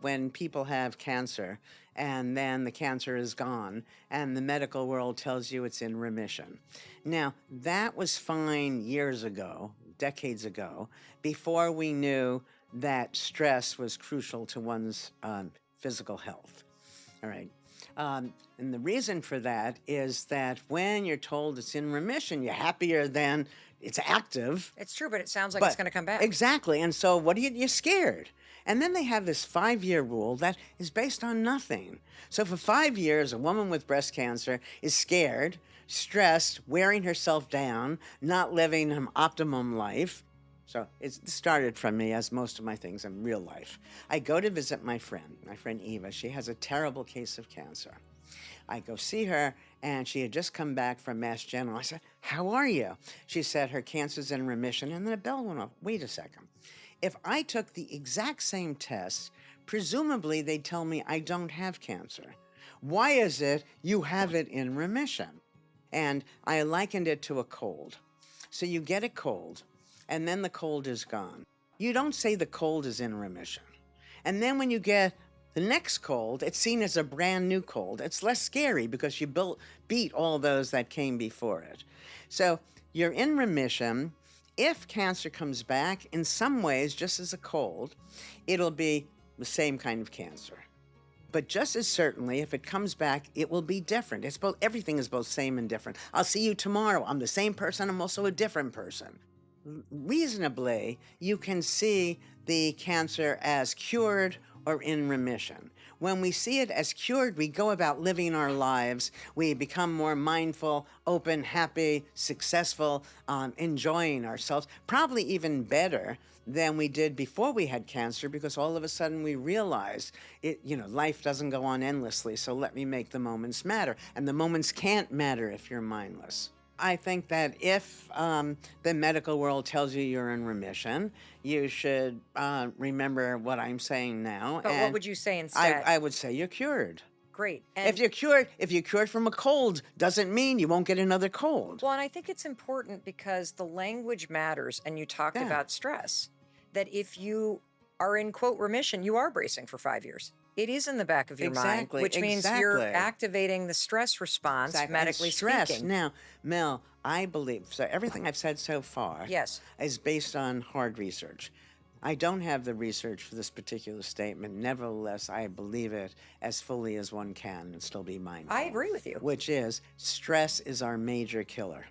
when people have cancer and then the cancer is gone and the medical world tells you it's in remission. Now, that was fine years ago, decades ago, before we knew that stress was crucial to one's physical health. All right. And the reason for that is that when you're told it's in remission, you're happier than it's active. It's true, but it sounds like it's going to come back. Exactly. And so what do you, you're scared. And then they have this 5-year rule that is based on nothing. So for 5 years, a woman with breast cancer is scared, stressed, wearing herself down, not living an optimum life. So it started from me, as most of my things in real life. I go to visit my friend Eva. She has a terrible case of cancer. I go see her, and she had just come back from Mass General. I said, "How are you?" She said her cancer's in remission, and then a bell went off. Wait a second. If I took the exact same test, presumably they'd tell me I don't have cancer. Why is it you have it in remission? And I likened it to a cold. So you get a cold, and then the cold is gone. You don't say the cold is in remission. And then when you get the next cold, it's seen as a brand new cold. It's less scary because you beat all those that came before it. So you're in remission. If cancer comes back, in some ways, just as a cold, it'll be the same kind of cancer. But just as certainly, if it comes back, it will be different. It's both. Everything is both same and different. I'll see you tomorrow. I'm the same person. I'm also a different person. Reasonably, you can see the cancer as cured or in remission. When we see it as cured, we go about living our lives. We become more mindful, open, happy, successful, enjoying ourselves, probably even better than we did before we had cancer, because all of a sudden we realize life doesn't go on endlessly, so let me make the moments matter. And the moments can't matter if you're mindless. I think that if the medical world tells you you're in remission, you should remember what I'm saying now. But what would you say instead? I would say you're cured. Great. And if you're cured from a cold, doesn't mean you won't get another cold. Well, and I think it's important because the language matters, and you talked about stress, that if you are in, quote, remission, you are bracing for 5 years. It is in the back of your mind, which means you're activating the stress response, medically speaking. Now, Mel, I believe, so everything I've said so far is based on hard research. I don't have the research for this particular statement. Nevertheless, I believe it as fully as one can and still be mindful. I agree with you. Which is, stress is our major killer.